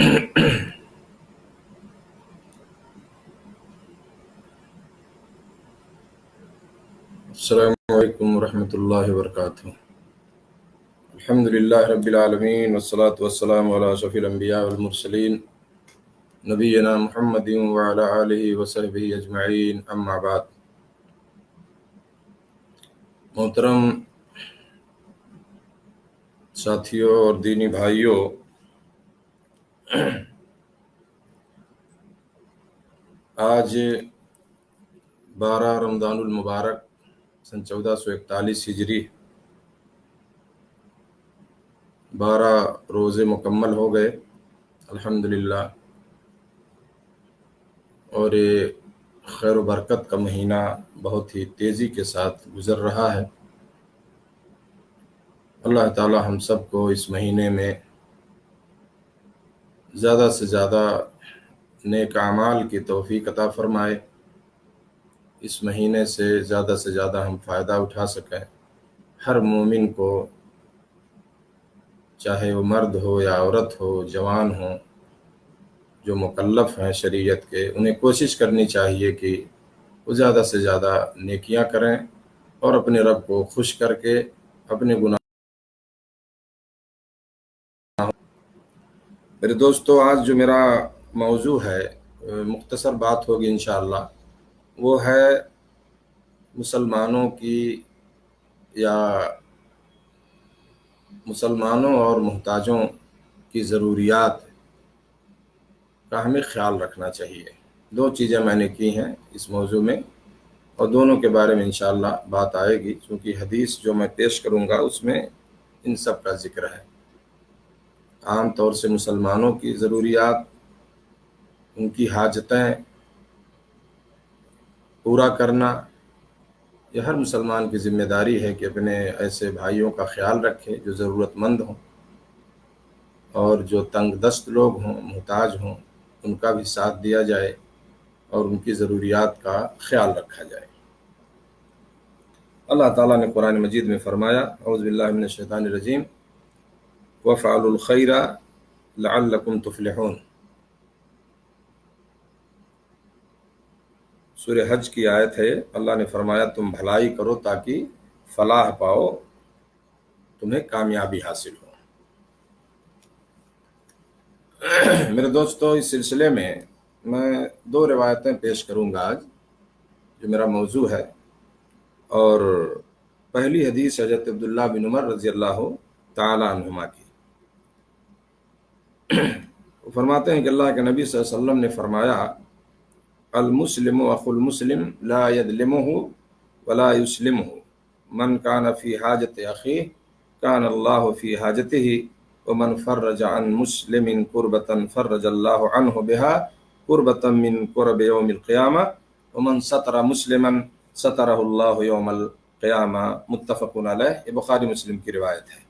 السلام علیکم ورحمۃ اللہ وبرکاتہ۔ الحمد للہ رب العالمین والصلاة والسلام علی اشرف الانبیاء والمرسلین نبینا محمد وعلی آلہ وصحبہ اجمعین، اما بعد۔ محترم ساتھیوں اور دینی بھائیوں، آج 12 رمضان المبارک سن 1441 ہجری 12 روزے مکمل ہو گئے الحمدللہ، اور یہ خیر و برکت کا مہینہ بہت ہی تیزی کے ساتھ گزر رہا ہے۔ اللہ تعالی ہم سب کو اس مہینے میں زیادہ سے زیادہ نیک اعمال کی توفیق عطا فرمائے، اس مہینے سے زیادہ ہم فائدہ اٹھا سکیں۔ ہر مومن کو، چاہے وہ مرد ہو یا عورت ہو، جوان ہو، جو مکلف ہیں شریعت کے، انہیں کوشش کرنی چاہیے کہ وہ زیادہ سے زیادہ نیکیاں کریں اور اپنے رب کو خوش کر کے اپنے گناہ۔ میرے دوستو، آج جو میرا موضوع ہے، مختصر بات ہوگی انشاءاللہ، وہ ہے مسلمانوں کی یا مسلمانوں اور محتاجوں کی ضروریات کا ہمیں خیال رکھنا چاہیے۔ 2 چیزیں میں نے کی ہیں اس موضوع میں، اور دونوں کے بارے میں انشاءاللہ بات آئے گی، کیونکہ حدیث جو میں پیش کروں گا اس میں ان سب کا ذکر ہے۔ عام طور سے مسلمانوں کی ضروریات، ان کی حاجتیں پورا کرنا، یہ ہر مسلمان کی ذمہ داری ہے کہ اپنے ایسے بھائیوں کا خیال رکھے جو ضرورت مند ہوں، اور جو تنگ دست لوگ ہوں، محتاج ہوں، ان کا بھی ساتھ دیا جائے اور ان کی ضروریات کا خیال رکھا جائے۔ اللہ تعالیٰ نے قرآن مجید میں فرمایا، اعوذ باللہ من الشیطان الرجیم، وَافْعَلُوا الْخَيْرَ لَعَلَّكُمْ تُفْلِحُونَ۔ سورہ حج کی آیت ہے۔ اللہ نے فرمایا تم بھلائی کرو تاکہ فلاح پاؤ، تمہیں کامیابی حاصل ہو۔ میرے دوستو، اس سلسلے میں 2 روایتیں پیش کروں گا آج، جو میرا موضوع ہے۔ اور پہلی حدیث حضرت عبداللہ بن عمر رضی اللہ تعالی عنہما کی۔ وہ فرماتے ہیں کہ اللہ کے نبی صلی اللہ علیہ وسلم نے فرمایا، المسلم اخو المسلم لا يظلمه ولا يسلمه، من كان في حاجة اخيه كان الله في حاجته، ومن فرج عن مسلم كربة فرج الله عنه بها كربة من كرب يوم القيامة، ومن ستر مسلما ستره الله يوم القيامة، متفق علیہ۔ یہ بخاری مسلم کی روایت ہے۔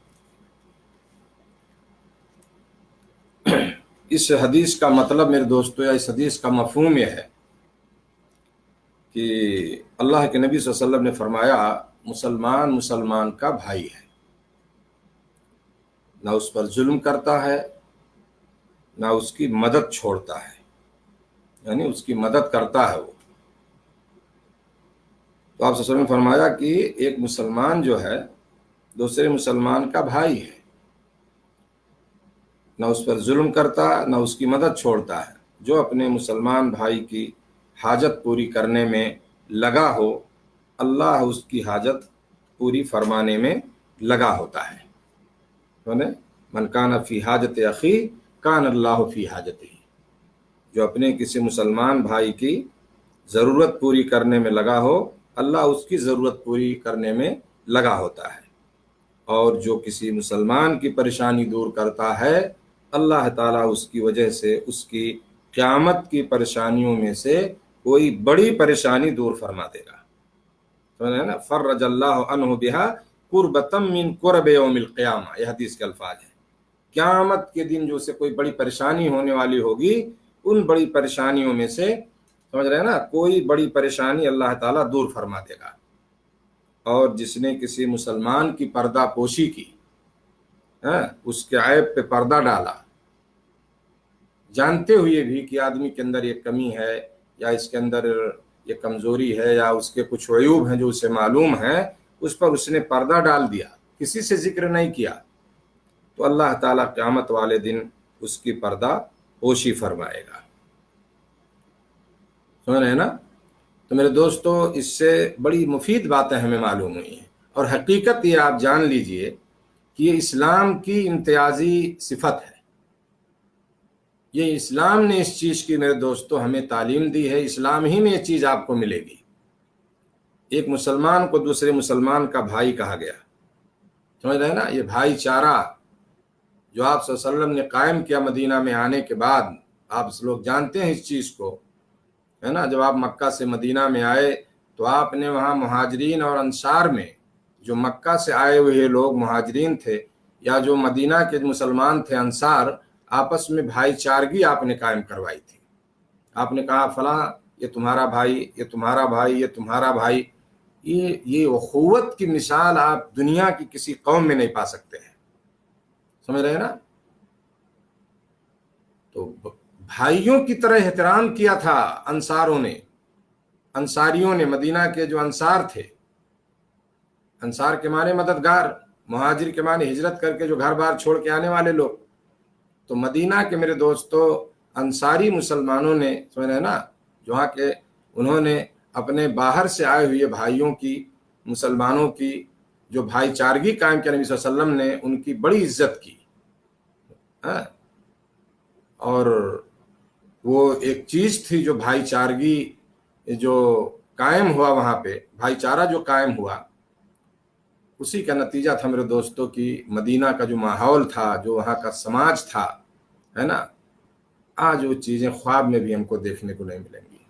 اس حدیث کا مطلب میرے دوستو، یا اس حدیث کا مفہوم یہ ہے کہ اللہ کے نبی صلی اللہ علیہ وسلم نے فرمایا، مسلمان کا بھائی ہے، نہ اس پر ظلم کرتا ہے، نہ اس کی مدد چھوڑتا ہے، یعنی اس کی مدد کرتا ہے وہ۔ تو آپ صلی اللہ علیہ وسلم نے فرمایا کہ ایک مسلمان جو ہے دوسرے مسلمان کا بھائی ہے، نہ اس پر ظلم کرتا، نہ اس کی مدد چھوڑتا ہے۔ جو اپنے مسلمان بھائی کی حاجت پوری کرنے میں لگا ہو، اللہ اس کی حاجت پوری فرمانے میں لگا ہوتا ہے۔ من کان فی حاجت اخی کان اللہ فی حاجتہ، جو اپنے کسی مسلمان بھائی کی ضرورت پوری کرنے میں لگا ہو، اللہ اس کی ضرورت پوری کرنے میں لگا ہوتا ہے۔ اور جو کسی مسلمان کی پریشانی دور کرتا ہے، اللہ تعالیٰ اس کی وجہ سے اس کی قیامت کی پریشانیوں میں سے کوئی بڑی پریشانی دور فرما دے گا۔ سمجھے نا؟ فرج اللہ عنہ بہا قربۃ من قرب یوم القیامہ، یہ حدیث کے الفاظ ہیں۔ قیامت کے دن جو اسے کوئی بڑی پریشانی ہونے والی ہوگی، ان بڑی پریشانیوں میں سے، سمجھ رہے ہیں نا، کوئی بڑی پریشانی اللہ تعالیٰ دور فرما دے گا۔ اور جس نے کسی مسلمان کی پردہ پوشی کی، اس کے عیب پہ پردہ ڈالا، جانتے ہوئے بھی کہ آدمی کے اندر یہ کمی ہے یا اس کے اندر یہ کمزوری ہے یا اس کے کچھ عیوب ہیں جو اسے معلوم ہیں، اس پر اس نے پردہ ڈال دیا، کسی سے ذکر نہیں کیا، تو اللہ تعالیٰ قیامت والے دن اس کی پردہ پوشی فرمائے گا۔ سمجھ رہے ہیں نا؟ تو میرے دوستو، اس سے بڑی مفید باتیں ہمیں معلوم ہوئی ہیں، اور حقیقت یہ آپ جان لیجئے کہ یہ اسلام کی امتیازی صفت ہے۔ یہ اسلام نے اس چیز کی میرے دوستو ہمیں تعلیم دی ہے، اسلام ہی میں یہ چیز آپ کو ملے گی۔ ایک مسلمان کو دوسرے مسلمان کا بھائی کہا گیا، سمجھ رہے ہیں نا؟ یہ بھائی چارہ جو آپ صلی اللہ علیہ وسلم نے قائم کیا مدینہ میں آنے کے بعد، آپ لوگ جانتے ہیں اس چیز کو، ہے نا؟ جب آپ مکہ سے مدینہ میں آئے تو آپ نے وہاں مہاجرین اور انصار میں جو مکہ سے آئے ہوئے لوگ مہاجرین تھے یا جو مدینہ کے مسلمان تھے انصار، آپس میں بھائی چارگی آپ نے قائم کروائی تھی۔ آپ نے کہا فلاں یہ تمہارا بھائی، یہ تمہارا بھائی، یہ تمہارا بھائی۔ یہ اخوت کی مثال آپ دنیا کی کسی قوم میں نہیں پا سکتے ہیں، سمجھ رہے ہیں نا؟ تو بھائیوں کی طرح احترام کیا تھا انصاریوں نے، مدینہ کے جو انصار تھے۔ انصار کے معنی مددگار، مہاجر کے معنی ہجرت کر کے جو گھر بار چھوڑ کے آنے والے لوگ۔ تو مدینہ کے میرے دوستو انصاری مسلمانوں نے، سمجھ رہے ہیں نا، جہاں کے انہوں نے اپنے باہر سے آئے ہوئے بھائیوں کی، مسلمانوں کی جو بھائی چارگی قائم کیا، نبی صلی اللہ علیہ وسلم نے ان کی بڑی عزت کی۔ اور وہ ایک چیز تھی جو بھائی چارگی جو قائم ہوا، وہاں پہ بھائی چارہ جو قائم ہوا، اسی کا نتیجہ تھا میرے دوستوں کی مدینہ کا جو ماحول تھا، جو وہاں کا سماج تھا، ہے نا؟ آج وہ چیزیں خواب میں بھی ہم کو دیکھنے کو نہیں ملیں گی۔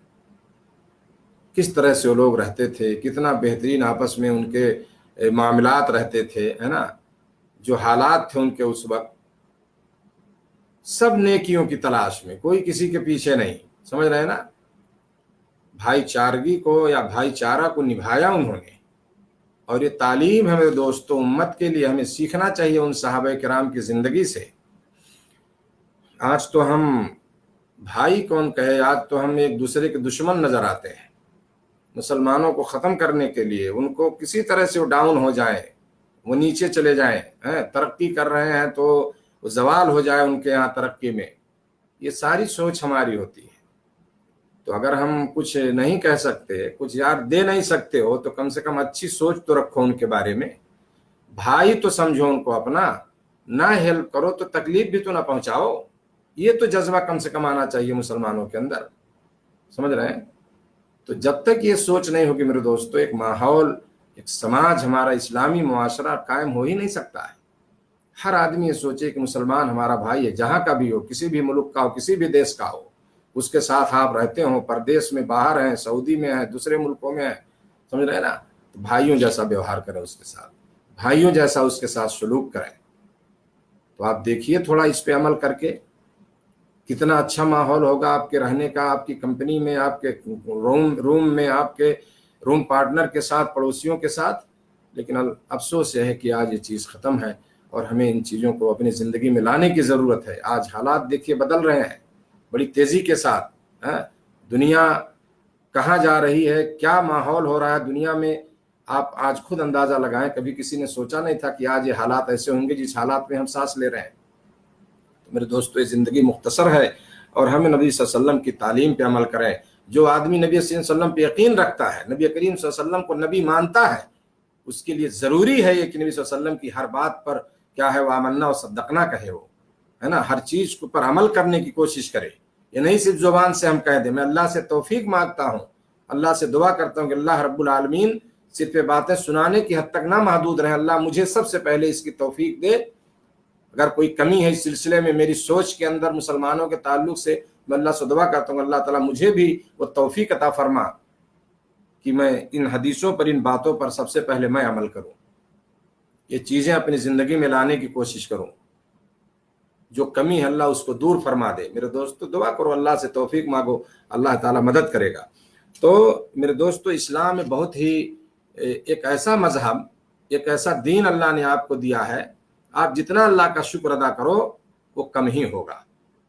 کس طرح سے وہ لوگ رہتے تھے، کتنا بہترین آپس میں ان کے معاملات رہتے تھے، ہے نا؟ جو حالات تھے ان کے اس وقت، سب نیکیوں کی تلاش میں، کوئی کسی کے پیچھے نہیں، سمجھ رہے ہیں نا؟ بھائی چارگی کو یا بھائی چارہ کو نبھایا انہوں نے، اور یہ تعلیم ہے میرے دوستوں امت کے لیے، ہمیں سیکھنا چاہیے ان صحابہ کرام کی زندگی سے۔ آج تو ہم بھائی کون کہے، آج تو ہم ایک دوسرے کے دشمن نظر آتے ہیں۔ مسلمانوں کو ختم کرنے کے لیے، ان کو کسی طرح سے وہ ڈاؤن ہو جائیں، وہ نیچے چلے جائیں، ترقی کر رہے ہیں تو وہ زوال ہو جائے ان کے یہاں ترقی میں، یہ ساری سوچ ہماری ہوتی ہے۔ تو اگر ہم کچھ نہیں کہہ سکتے، کچھ یاد دے نہیں سکتے ہو، تو کم سے کم اچھی سوچ تو رکھو ان کے بارے میں۔ بھائی تو سمجھو ان کو اپنا، نہ ہیلپ کرو تو تکلیف بھی تو نہ پہنچاؤ، یہ تو جذبہ کم سے کم آنا چاہیے مسلمانوں کے اندر، سمجھ رہے ہیں؟ تو جب تک یہ سوچ نہیں ہوگی میرے دوستو، ایک ماحول، ایک سماج، ہمارا اسلامی معاشرہ قائم ہو ہی نہیں سکتا ہے۔ ہر آدمی یہ سوچے کہ مسلمان ہمارا بھائی ہے، جہاں کا بھی ہو، کسی بھی ملک کا ہو، کسی بھی دیش کا ہو، اس کے ساتھ آپ رہتے ہوں، پردیش میں، باہر ہیں، سعودی میں ہیں، دوسرے ملکوں میں ہیں، سمجھ رہے ہیں نا؟ تو بھائیوں جیسا ویوہار کریں اس کے ساتھ، بھائیوں جیسا اس کے ساتھ سلوک کریں۔ تو آپ دیکھیے تھوڑا اس پہ عمل کر کے کتنا اچھا ماحول ہوگا آپ کے رہنے کا، آپ کی کمپنی میں، آپ کے روم میں، آپ کے روم پارٹنر کے ساتھ، پڑوسیوں کے ساتھ۔ لیکن افسوس یہ ہے کہ آج یہ چیز ختم ہے، اور ہمیں ان چیزوں کو اپنی زندگی میں لانے کی ضرورت ہے۔ آج حالات دیکھیے بدل رہے ہیں بڑی تیزی کے ساتھ، دنیا کہاں جا رہی ہے، کیا ماحول ہو رہا ہے دنیا میں، آپ آج خود اندازہ لگائیں۔ کبھی کسی نے سوچا نہیں تھا کہ آج یہ حالات ایسے ہوں گے جس حالات میں ہم سانس لے رہے ہیں۔ تو میرے دوستو، یہ زندگی مختصر ہے، اور ہمیں نبی صلی اللہ علیہ وسلم کی تعلیم پہ عمل کریں۔ جو آدمی نبی صلی اللہ علیہ وسلم پہ یقین رکھتا ہے، نبی کریم صلی اللہ علیہ وسلم کو نبی مانتا ہے، اس کے لیے ضروری ہے یہ کہ نبی صلی اللہ علیہ وسلم کی ہر بات پر کیا ہے، وہ آمنا و صدقنا کہے، وہ ہے نا، ہر چیز پر عمل کرنے کی کوشش کرے۔ یہ نہیں صرف زبان سے ہم کہہ دیں۔ میں اللہ سے توفیق مانگتا ہوں، اللہ سے دعا کرتا ہوں کہ اللہ رب العالمین صرف باتیں سنانے کی حد تک نہ محدود رہیں، اللہ مجھے سب سے پہلے اس کی توفیق دے۔ اگر کوئی کمی ہے اس سلسلے میں میری سوچ کے اندر مسلمانوں کے تعلق سے، میں اللہ سے دعا کرتا ہوں اللہ تعالیٰ مجھے بھی وہ توفیق عطا فرما کہ میں ان حدیثوں پر، ان باتوں پر سب سے پہلے میں عمل کروں، یہ چیزیں اپنی زندگی میں لانے کی کوشش کروں۔ جو کمی ہے اللہ اس کو دور فرما دے۔ میرے دوستو دعا کرو، اللہ سے توفیق مانگو، اللہ تعالیٰ مدد کرے گا۔ تو میرے دوستو، اسلام میں بہت ہی ایک ایسا مذہب، ایک ایسا دین اللہ نے آپ کو دیا ہے، آپ جتنا اللہ کا شکر ادا کرو وہ کم ہی ہوگا۔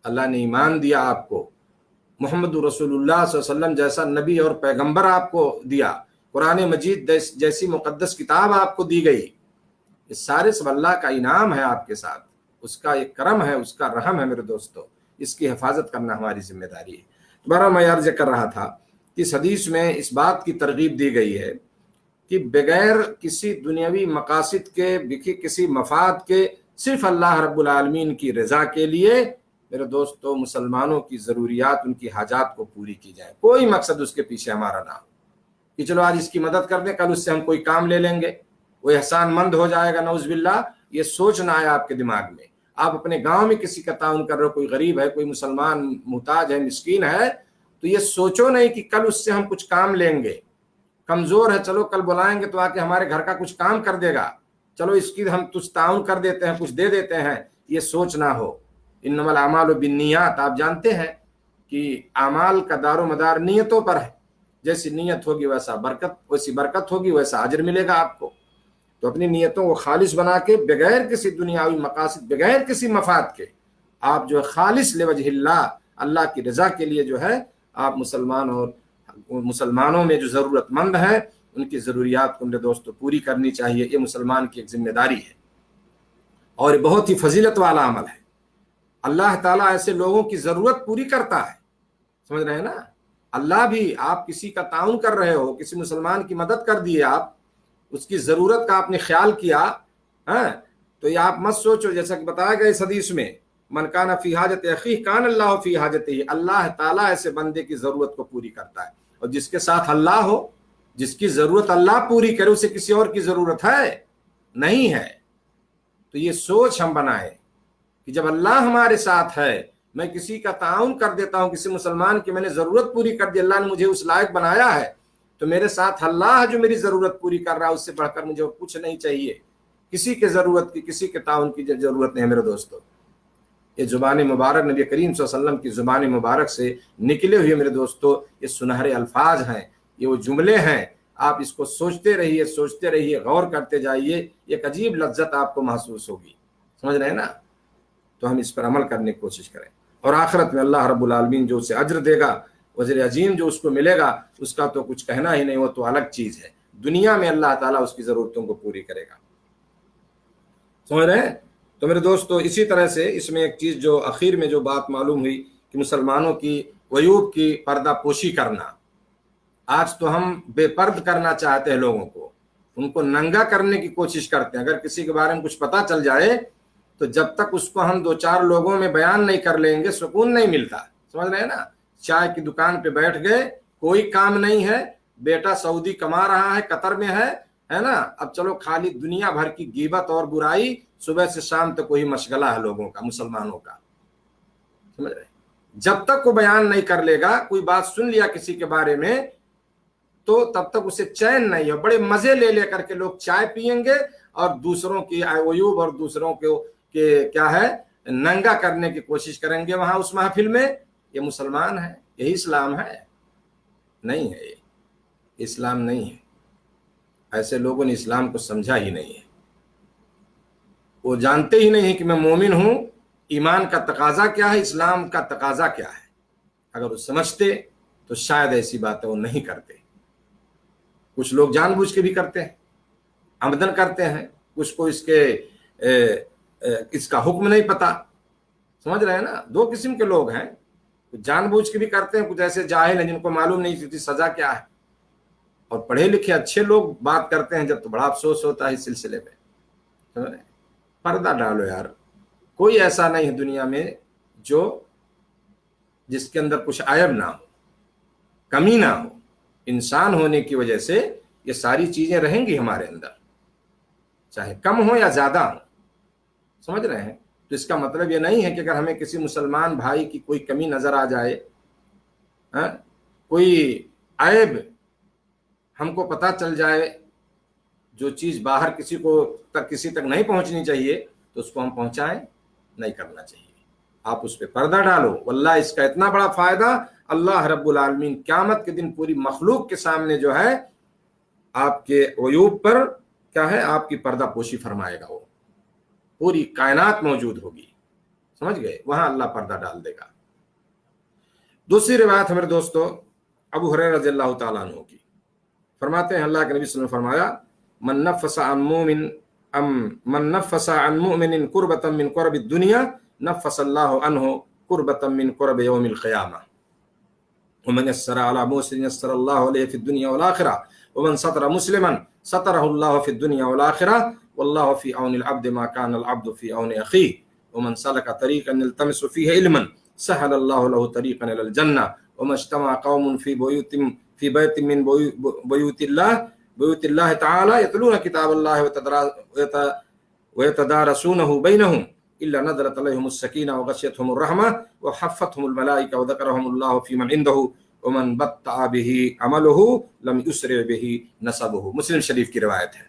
اللہ نے ایمان دیا آپ کو، محمد رسول اللہ صلی اللہ علیہ وسلم جیسا نبی اور پیغمبر آپ کو دیا، قرآن مجید جیسی مقدس کتاب آپ کو دی گئی، یہ سارے سب اللہ کا انعام ہے آپ کے ساتھ، اس کا ایک کرم ہے، اس کا رحم ہے میرے دوستو، اس کی حفاظت کرنا ہماری ذمہ داری ہے۔ دوبارہ میں عرض کر رہا تھا کہ اس حدیث میں اس بات کی ترغیب دی گئی ہے کہ بغیر کسی دنیاوی مقاصد کے، کسی مفاد کے، صرف اللہ رب العالمین کی رضا کے لیے میرے دوستو مسلمانوں کی ضروریات، ان کی حاجات کو پوری کی جائے، کوئی مقصد اس کے پیچھے ہمارا نہ ہو کہ چلو آج اس کی مدد کر دیں، کل اس سے ہم کوئی کام لے لیں گے، وہ احسان مند ہو جائے گا، نعوذ باللہ۔ یہ سوچ نہ آیا آپ کے دماغ میں۔ آپ اپنے گاؤں میں کسی کا تعاون کر رہے ہو، کوئی غریب ہے، کوئی مسلمان محتاج ہے، مسکین ہے، تو یہ سوچو نہیں کہ کل اس سے ہم کچھ کام لیں گے، کمزور ہے، چلو کل بلائیں گے تو آ کے ہمارے گھر کا کچھ کام کر دے گا، چلو اس کی ہم کچھ تعاون کر دیتے ہیں، کچھ دے دیتے ہیں، یہ سوچ نہ ہو۔ انما الاعمال بالنیات، آپ جانتے ہیں کہ اعمال کا دار و مدار نیتوں پر ہے، جیسی نیت ہوگی ویسی برکت ہوگی، ویسا اجر ملے گا آپ کو۔ تو اپنی نیتوں کو خالص بنا کے، بغیر کسی دنیاوی مقاصد، بغیر کسی مفاد کے، آپ جو ہے خالص لوجہ اللہ، اللہ کی رضا کے لیے جو ہے آپ مسلمانوں میں جو ضرورت مند ہیں ان کی ضروریات کو میرے دوستوں پوری کرنی چاہیے۔ یہ مسلمان کی ایک ذمہ داری ہے اور یہ بہت ہی فضیلت والا عمل ہے۔ اللہ تعالیٰ ایسے لوگوں کی ضرورت پوری کرتا ہے، سمجھ رہے ہیں نا۔ اللہ بھی، آپ کسی کا تعاون کر رہے ہو، کسی مسلمان کی مدد کر دیے، آپ اس کی ضرورت کا آپ نے خیال کیا، تو یہ آپ مت سوچو، جیسا کہ بتایا گیا اس حدیث میں، من کان فی حاجت اخیہ کان اللہ فی حاجتہ، اللہ تعالیٰ ایسے بندے کی ضرورت کو پوری کرتا ہے۔ اور جس کے ساتھ اللہ ہو، جس کی ضرورت اللہ پوری کرے، اسے کسی اور کی ضرورت ہے نہیں ہے۔ تو یہ سوچ ہم بنائیں کہ جب اللہ ہمارے ساتھ ہے، میں کسی کا تعاون کر دیتا ہوں، کسی مسلمان کی میں نے ضرورت پوری کر دی، اللہ نے مجھے اس لائق بنایا ہے، تو میرے ساتھ اللہ جو میری ضرورت پوری کر رہا ہے، اس سے بڑھ کر مجھے اور کچھ نہیں چاہیے۔ کسی کے ضرورت کی، کسی کے تعاون کی ضرورت نہیں ہے میرے دوستو۔ یہ زبان مبارک نبی کریم صلی اللہ علیہ وسلم کی زبان مبارک سے نکلے ہوئے میرے دوستو یہ سنہرے الفاظ ہیں، یہ وہ جملے ہیں، آپ اس کو سوچتے رہیے، غور کرتے جائیے، ایک عجیب لذت آپ کو محسوس ہوگی، سمجھ رہے ہیں نا۔ تو ہم اس پر عمل کرنے کی کوشش کریں، اور آخرت میں اللہ رب العالمین جو اسے اجر دے گا، اجر عظیم جو اس کو ملے گا، اس کا تو کچھ کہنا ہی نہیں، وہ تو الگ چیز ہے۔ دنیا میں اللہ تعالیٰ اس کی ضرورتوں کو پوری کرے گا، سمجھ رہے ہیں۔ تو میرے دوستو اسی طرح سے اس میں ایک چیز جو اخیر میں جو بات معلوم ہوئی کہ مسلمانوں کی عیوب کی پردہ پوشی کرنا۔ آج تو ہم بے پرد کرنا چاہتے ہیں لوگوں کو، ان کو ننگا کرنے کی کوشش کرتے ہیں۔ اگر کسی کے بارے میں کچھ پتہ چل جائے تو جب تک اس کو ہم 2-4 لوگوں میں بیان نہیں کر لیں گے، سکون نہیں ملتا، سمجھ رہے ہیں نا۔ چائے کی دکان پہ بیٹھ گئے، کوئی کام نہیں ہے، بیٹا سعودی کما رہا ہے، قطر میں ہے نا، اب چلو خالی دنیا بھر کی غیبت اور برائی، صبح سے شام تک وہی مشغلہ ہے لوگوں کا، مسلمانوں کا، سمجھ رہے ہیں۔ جب تک وہ بیان نہیں کر لے گا، کوئی بات سن لیا کسی کے بارے میں، تو تب تک اسے چین نہیں ہے۔ بڑے مزے لے کر کے لوگ چائے پیئیں گے اور دوسروں کی عیوب اور دوسروں کو کیا ہے ننگا کرنے کی کوشش کریں گے وہاں اس محفل میں۔ یہ مسلمان ہے؟ یہی اسلام ہے؟ نہیں ہے، یہ اسلام نہیں ہے۔ ایسے لوگوں نے اسلام کو سمجھا ہی نہیں ہے، وہ جانتے ہی نہیں کہ میں مومن ہوں، ایمان کا تقاضا کیا ہے، اسلام کا تقاضا کیا ہے۔ اگر وہ سمجھتے تو شاید ایسی باتیں وہ نہیں کرتے۔ کچھ لوگ جان بوجھ کے بھی کرتے ہیں، عمدن کرتے ہیں، کچھ کو اس کا حکم نہیں پتا، سمجھ رہے ہیں نا۔ 2 قسم کے لوگ ہیں، کچھ جان بوجھ کے بھی کرتے ہیں، کچھ ایسے جاہل ہیں جن کو معلوم نہیں ہوتی سزا کیا ہے۔ اور پڑھے لکھے اچھے لوگ بات کرتے ہیں جب، تو بڑا افسوس ہوتا ہے اس سلسلے میں، سمجھ رہے ہیں۔ پردہ ڈالو یار، کوئی ایسا نہیں ہے دنیا میں جس کے اندر کچھ عیب نہ ہو، کمی نہ ہو۔ انسان ہونے کی وجہ سے یہ ساری چیزیں رہیں گی ہمارے اندر، چاہے کم ہو یا زیادہ ہو، سمجھ رہے ہیں۔ تو اس کا مطلب یہ نہیں ہے کہ اگر ہمیں کسی مسلمان بھائی کی کوئی کمی نظر آ جائے، کوئی عیب ہم کو پتہ چل جائے، جو چیز باہر کسی تک نہیں پہنچنی چاہیے، تو اس کو ہم پہنچائیں نہیں کرنا چاہیے۔ آپ اس پہ پردہ ڈالو، واللہ اس کا اتنا بڑا فائدہ اللہ رب العالمین قیامت کے دن پوری مخلوق کے سامنے جو ہے آپ کے عیوب پر کیا ہے، آپ کی پردہ پوشی فرمائے گا۔ وہ پوری کائنات موجود ہوگی، سمجھ گئے, وہاں اللہ پردہ ڈال دے گا. دوسری روایت ہمارے دوستو ابو ہریرہ رضی اللہ تعالیٰ عنہ کی, فرماتے ہیں اللہ کے نبی صلی اللہ علیہ وسلم نے فرمایا من نفس عن مؤمن کربۃ من کرب الدنیا نفس اللہ عنہ کربۃ من کرب یوم القیامہ ومن یسر علی موسر یسر اللہ علیہ فی الدنیا والآخرہ ومن ستر مسلما سترہ اللہ فی الدنیا والآخرہ واللہ فی عون العبد ما کان العبد فی عون اخیہ ومن سلک طریقا یلتمس فیہ علما سہل اللہ لہ طریقا الی الجنہ وما اجتمع قوم فی بیت من بیوت اللہ تعالی یتلون کتاب اللہ ویتدارسونہ بینہم الا نزلت علیہم السکینہ وغشیتہم الرحمہ وحفتہم الملائکہ وذکرہم اللہ فی من عندہ ومن بطأ بہ عملہ لم یسرع بہ نسبہ. مسلم شریف کی روایت ہے.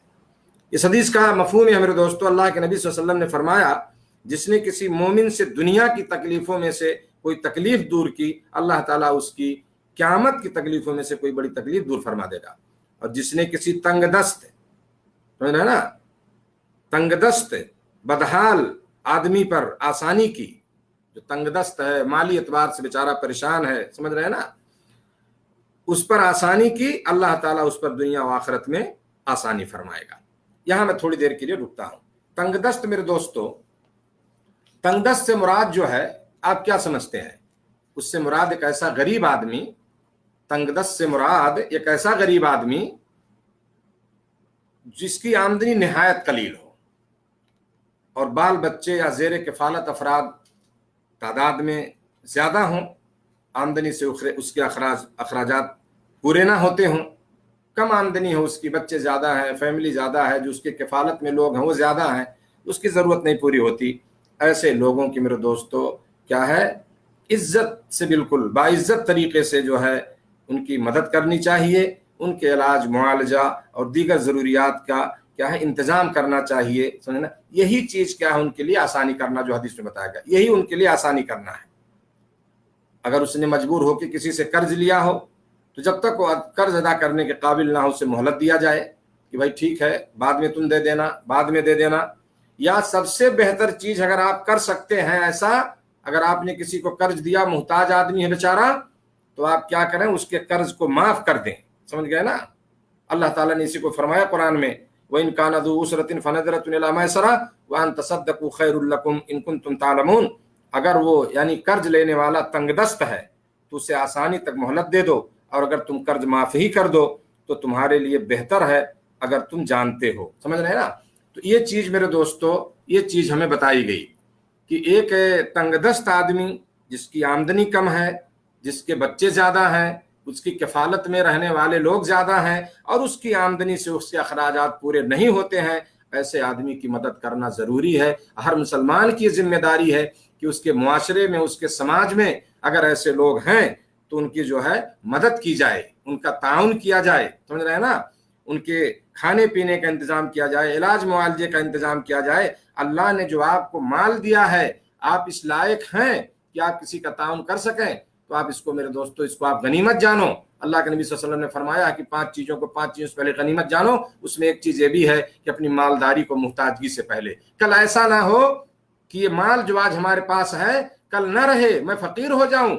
اس حدیث کا مفہوم ہے میرے دوستو, اللہ کے نبی صلی اللہ علیہ وسلم نے فرمایا جس نے کسی مومن سے دنیا کی تکلیفوں میں سے کوئی تکلیف دور کی, اللہ تعالیٰ اس کی قیامت کی تکلیفوں میں سے کوئی بڑی تکلیف دور فرما دے گا. اور جس نے کسی تنگ دست, سمجھ رہے نا, تنگ دست بدحال آدمی پر آسانی کی, جو تنگ دست ہے, مالی اعتبار سے بیچارہ پریشان ہے, سمجھ رہے ہیں نا, اس پر آسانی کی, اللہ تعالیٰ اس پر دنیا و آخرت میں آسانی فرمائے گا. یہاں میں تھوڑی دیر کے لیے رکتا ہوں. تنگ دست میرے دوستو, تنگ دست سے مراد جو ہے آپ کیا سمجھتے ہیں؟ اس سے مراد ایک ایسا غریب آدمی, تنگ دست سے مراد ایک ایسا غریب آدمی جس کی آمدنی نہایت قلیل ہو اور بال بچے یا زیر کفالت افراد تعداد میں زیادہ ہوں, آمدنی سے اس کے اخراجات پورے نہ ہوتے ہوں, کم آمدنی ہو اس کی, بچے زیادہ ہیں, فیملی زیادہ ہے, جو اس کے کفالت میں لوگ ہیں وہ زیادہ ہیں, اس کی ضرورت نہیں پوری ہوتی. ایسے لوگوں کی میرے دوستو کیا ہے, عزت سے, بالکل باعزت طریقے سے جو ہے ان کی مدد کرنی چاہیے, ان کے علاج معالجہ اور دیگر ضروریات کا کیا ہے انتظام کرنا چاہیے. سمجھنا, یہی چیز کیا ہے ان کے لیے آسانی کرنا, جو حدیث میں بتایا گیا یہی ان کے لیے آسانی کرنا ہے. اگر اس نے مجبور ہو کے کسی سے قرض لیا ہو تو جب تک وہ قرض ادا کرنے کے قابل نہ ہو اسے مہلت دیا جائے کہ بھائی ٹھیک ہے بعد میں تم دے دینا, بعد میں دے دینا. یا سب سے بہتر چیز اگر آپ کر سکتے ہیں ایسا, اگر آپ نے کسی کو قرض دیا, محتاج آدمی ہے بیچارہ, تو آپ کیا کریں, اس کے قرض کو معاف کر دیں. سمجھ گئے نا, اللہ تعالیٰ نے اسی کو فرمایا قرآن میں, وَإِن كَانَ ذُو عُسْرَةٍ فَنَظِرَةٌ إِلَىٰ مَيْسَرَةٍ وَأَن تَصَدَّقُوا خَيْرٌ لَكُمْ إِن كُنتُمْ تَعْلَمُونَ. اگر وہ یعنی قرض لینے والا تنگ دست ہے تو اسے آسانی تک مہلت دے دو, اور اگر تم قرض معاف ہی کر دو تو تمہارے لیے بہتر ہے اگر تم جانتے ہو. سمجھ رہے ہیں نا. تو یہ چیز میرے دوستو, یہ چیز ہمیں بتائی گئی کہ ایک تنگ دست آدمی جس کی آمدنی کم ہے, جس کے بچے زیادہ ہیں, اس کی کفالت میں رہنے والے لوگ زیادہ ہیں, اور اس کی آمدنی سے اس کے اخراجات پورے نہیں ہوتے ہیں, ایسے آدمی کی مدد کرنا ضروری ہے. ہر مسلمان کی ذمہ داری ہے کہ اس کے معاشرے میں, اس کے سماج میں اگر ایسے لوگ ہیں تو ان کی جو ہے مدد کی جائے, ان کا تعاون کیا جائے. سمجھ رہے ہیں نا, ان کے کھانے پینے کا انتظام کیا جائے, علاج معالجے کا انتظام کیا جائے. اللہ نے جو آپ کو مال دیا ہے, آپ اس لائق ہیں کہ آپ کسی کا تعاون کر سکیں, تو آپ اس کو میرے دوستو, اس کو آپ غنیمت جانو. اللہ کے نبی صلی اللہ علیہ وسلم نے فرمایا کہ 5 چیزوں سے پہلے غنیمت جانو. اس میں ایک چیز یہ بھی ہے کہ اپنی مالداری کو محتاجگی سے پہلے, کل ایسا نہ ہو کہ یہ مال جو آج ہمارے پاس ہے کل نہ رہے, میں فقیر ہو جاؤں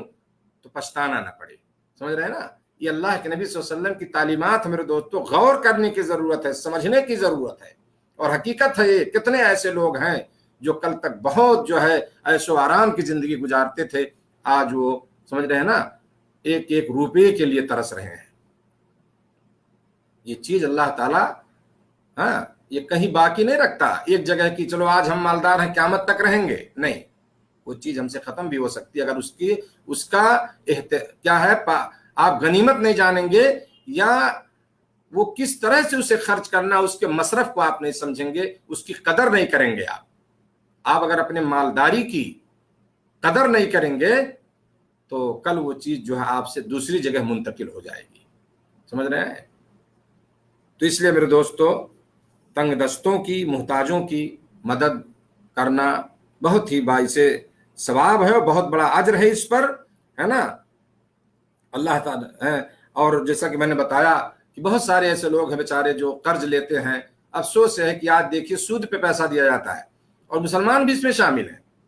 تو پچھتانا نہ پڑے. سمجھ رہے ہیں نا, یہ اللہ کے نبی صلی اللہ علیہ وسلم کی تعلیمات میرے دوستو غور کرنے کی ضرورت ہے, سمجھنے کی ضرورت ہے. اور حقیقت ہے یہ, کتنے ایسے لوگ ہیں جو کل تک بہت جو ہے عیش و آرام کی زندگی گزارتے تھے, آج وہ سمجھ رہے ہیں نا ایک ایک روپے کے لیے ترس رہے ہیں. یہ چیز اللہ تعالیٰ یہ کہیں باقی نہیں رکھتا ایک جگہ کی, چلو آج ہم مالدار ہیں قیامت تک رہیں گے. نہیں, وہ چیز ہم سے ختم بھی ہو سکتی ہے اگر اس کا کیا ہے, آپ غنیمت نہیں جانیں گے, یا وہ کس طرح سے اسے خرچ کرنا, اس کے مصرف کو آپ نہیں سمجھیں گے, اس کی قدر نہیں کریں گے. آپ اگر اپنے مالداری کی قدر نہیں کریں گے تو کل وہ چیز جو ہے آپ سے دوسری جگہ منتقل ہو جائے گی. سمجھ رہے ہیں. تو اس لیے میرے دوستو, تنگ دستوں کی, محتاجوں کی مدد کرنا بہت ہی باعث ثواب ہے اور بہت بڑا اجر ہے اس پر, ہے نا. اللہ تعالیٰ ہے. اور جیسا کہ میں نے بتایا کہ بہت سارے ایسے لوگ ہیں بیچارے جو قرض لیتے ہیں. افسوس ہے کہ آج دیکھیے سود پہ پیسہ دیا جاتا ہے, اور مسلمان بھی اس میں شامل ہیں.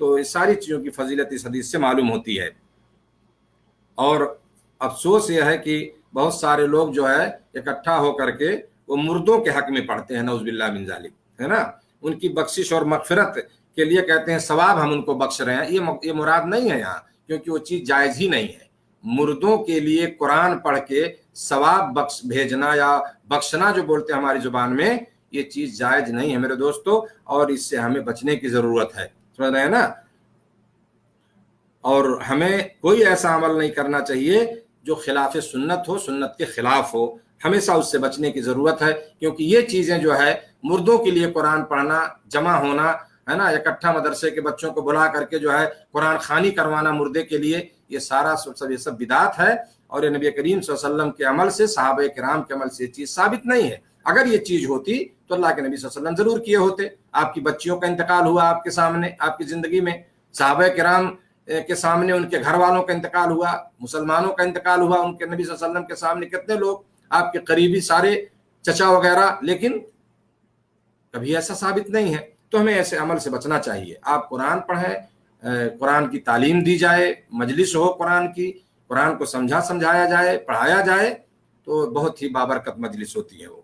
تو یہ ساری چیزوں کی فضیلت اس حدیث سے معلوم ہوتی ہے۔ اور افسوس یہ ہے کہ بہت سارے لوگ جو ہے اکٹھا ہو کر کے وہ مردوں کے حق میں پڑھتے ہیں، نعوذ باللہ من ذالک، ہے نا، ان کی بخشش اور مغفرت کے لیے کہتے ہیں ثواب ہم ان کو بخش رہے ہیں۔ یہ مراد نہیں ہے یہاں، کیونکہ وہ چیز جائز ہی نہیں ہے۔ مردوں کے لیے قرآن پڑھ کے ثواب بھیجنا یا بخشنا جو بولتے ہیں ہماری زبان میں، یہ چیز جائز نہیں ہے میرے دوستو، اور اس سے ہمیں بچنے کی ضرورت ہے، سمجھ رہے ہیں نا۔ اور ہمیں کوئی ایسا عمل نہیں کرنا چاہیے جو خلاف سنت ہو، سنت کے خلاف ہو، ہمیشہ اس سے بچنے کی ضرورت ہے، کیونکہ یہ چیزیں جو ہے مردوں کے لیے قرآن پڑھنا، جمع ہونا، ہے نا، اکٹھا مدرسے کے بچوں کو بلا کر کے جو ہے قرآن خوانی کروانا مردے کے لیے، یہ سارا یہ سب بدعت ہے، اور یہ نبی کریم صلی اللہ علیہ وسلم کے عمل سے، صحابہ کرام کے عمل سے یہ چیز ثابت نہیں ہے۔ اگر یہ چیز ہوتی تو اللہ کے نبی صلی اللہ علیہ وسلم ضرور کیے ہوتے۔ آپ کی بچیوں کا انتقال ہوا آپ کے سامنے، آپ کی زندگی میں، صحابہ کرام کے سامنے ان کے گھر والوں کا انتقال ہوا، مسلمانوں کا انتقال ہوا، ان کے نبی صلی اللہ علیہ وسلم کے سامنے کتنے لوگ آپ کے قریبی سارے چچا وغیرہ، لیکن کبھی ایسا ثابت نہیں ہے۔ تو ہمیں ایسے عمل سے بچنا چاہیے۔ آپ قرآن پڑھیں، قرآن کی تعلیم دی جائے، مجلس ہو قرآن کی، قرآن کو سمجھایا جائے، پڑھایا جائے، تو بہت ہی بابرکت مجلس ہوتی ہے وہ۔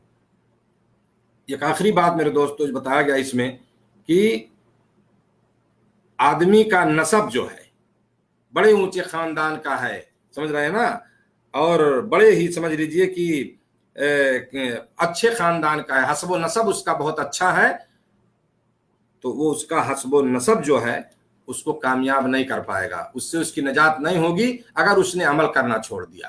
ایک آخری بات میرے دوستو بتایا گیا اس میں کہ آدمی کا نسب جو ہے بڑے اونچے خاندان کا ہے، سمجھ رہے ہیں نا، اور بڑے ہی سمجھ لیجئے کہ اچھے خاندان کا ہے، حسب و نسب اس کا بہت اچھا ہے، تو وہ اس کا حسب و نسب جو ہے اس کو کامیاب نہیں کر پائے گا، اس سے اس کی نجات نہیں ہوگی اگر اس نے عمل کرنا چھوڑ دیا،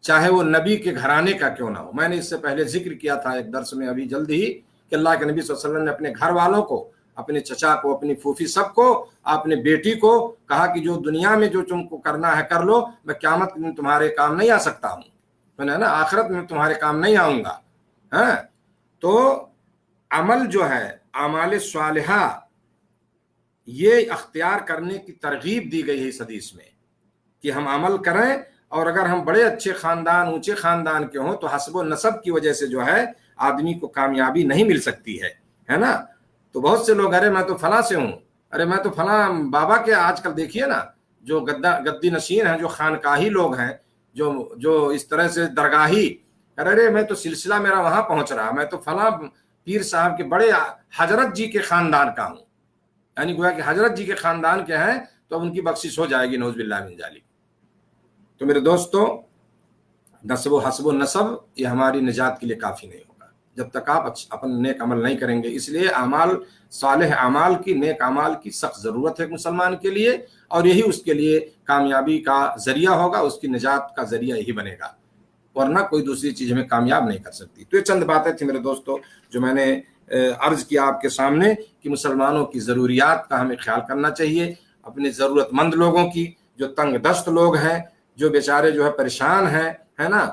چاہے وہ نبی کے گھرانے کا کیوں نہ ہو۔ میں نے اس سے پہلے ذکر کیا تھا ایک درس میں ابھی جلد ہی کہ اللہ کے نبی صلی اللہ علیہ وسلم نے اپنے گھر والوں کو، اپنے چچا کو، اپنی پھوپھی سب کو، اپنے بیٹی کو کہا کہ جو دنیا میں جو تم کو کرنا ہے کر لو، میں قیامت میں تمہارے کام نہیں آ سکتا ہوں، میں نے نا آخرت میں تمہارے کام نہیں آؤں گا۔ ہاں، تو عمل جو ہے، اعمال صالحہ، یہ اختیار کرنے کی ترغیب دی گئی ہے اس حدیث میں کہ ہم عمل کریں، اور اگر ہم بڑے اچھے خاندان، اونچے خاندان کے ہوں تو حسب و نسب کی وجہ سے جو ہے آدمی کو کامیابی نہیں مل سکتی ہے نا۔ تو بہت سے لوگ، ارے میں تو فلاں سے ہوں، ارے میں تو فلاں بابا کے، آج کل دیکھیے نا جو گدی نشین ہیں، جو خانقاہی لوگ ہیں، جو اس طرح سے درگاہی، ارے میں تو سلسلہ میرا وہاں پہنچ رہا، میں تو فلاں پیر صاحب کے بڑے حضرت جی کے خاندان کا ہوں، یعنی گویا کہ حضرت جی کے خاندان کے ہیں تو اب ان کی بخشش ہو جائے گی، نعوذ باللہ من ذالک۔ تو میرے دوستو، نسب و حسب و نسب یہ ہماری نجات کے لیے کافی نہیں ہوگا جب تک آپ اپن نیک عمل نہیں کریں گے۔ اس لیے اعمال صالح اعمال کی، نیک اعمال کی سخت ضرورت ہے مسلمان کے لیے، اور یہی اس کے لیے کامیابی کا ذریعہ ہوگا، اس کی نجات کا ذریعہ یہی بنے گا، ورنہ کوئی دوسری چیز ہمیں کامیاب نہیں کر سکتی۔ تو یہ چند باتیں تھیں میرے دوستو جو میں نے عرض کیا آپ کے سامنے کہ مسلمانوں کی ضروریات کا ہمیں خیال کرنا چاہیے، اپنے ضرورت مند لوگوں کی، جو تنگ دست لوگ ہیں، جو بیچارے جو ہے پریشان ہیں، ہے نا،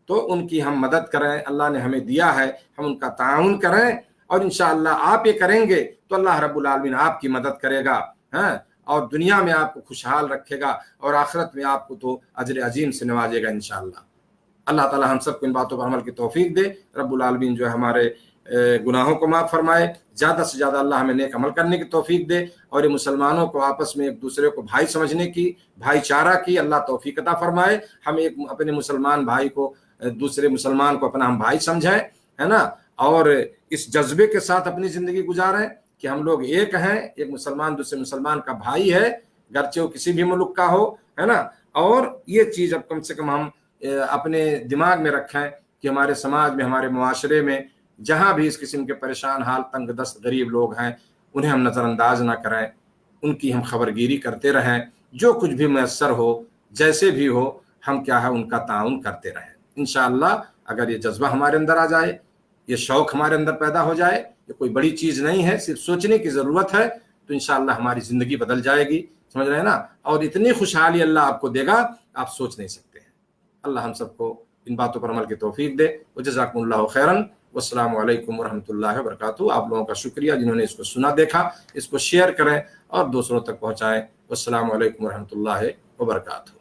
تو ان کی ہم مدد کریں، اللہ نے ہمیں دیا ہے، ہم ان کا تعاون کریں، اور انشاءاللہ آپ یہ کریں گے تو اللہ رب العالمین آپ کی مدد کرے گا، ہاں، اور دنیا میں آپ کو خوشحال رکھے گا، اور آخرت میں آپ کو تو اجر عظیم سے نوازے گا انشاءاللہ۔ اللہ تعالی ہم سب کو ان باتوں پر عمل کی توفیق دے، رب العالمین جو ہے ہمارے گناہوں کو معاف فرمائے، زیادہ سے زیادہ اللہ ہمیں نیک عمل کرنے کی توفیق دے، اور یہ مسلمانوں کو آپس میں ایک دوسرے کو بھائی سمجھنے کی، بھائی چارہ کی اللہ توفیق عطا فرمائے۔ ہم ایک اپنے مسلمان بھائی کو، دوسرے مسلمان کو اپنا ہم بھائی سمجھیں، ہے نا، اور اس جذبے کے ساتھ اپنی زندگی گزاریں کہ ہم لوگ ایک ہیں، ایک مسلمان دوسرے مسلمان کا بھائی ہے، گرچہ وہ کسی بھی ملک کا ہو، ہے نا۔ اور یہ چیز اب کم سے کم ہم اپنے دماغ میں رکھیں کہ ہمارے سماج میں، ہمارے معاشرے میں جہاں بھی اس قسم کے پریشان حال، تنگ دست غریب لوگ ہیں، انہیں ہم نظر انداز نہ کریں، ان کی ہم خبرگیری کرتے رہیں، جو کچھ بھی میسر ہو، جیسے بھی ہو، ہم کیا ہے ان کا تعاون کرتے رہیں۔ انشاءاللہ اگر یہ جذبہ ہمارے اندر آ جائے، یہ شوق ہمارے اندر پیدا ہو جائے، یہ کوئی بڑی چیز نہیں ہے، صرف سوچنے کی ضرورت ہے، تو انشاءاللہ ہماری زندگی بدل جائے گی، سمجھ رہے ہیں نا، اور اتنی خوشحالی اللہ آپ کو دے گا آپ سوچ نہیں سکتے ہیں۔ اللہ ہم سب کو ان باتوں پر عمل کی توفیق دے، وجزاکم اللہ خیراً، والسلام علیکم ورحمۃ اللہ وبرکاتہ۔ آپ لوگوں کا شکریہ جنہوں نے اس کو سنا، دیکھا، اس کو شیئر کریں اور دوسروں تک پہنچائیں۔ والسلام علیکم ورحمۃ اللہ وبرکاتہ۔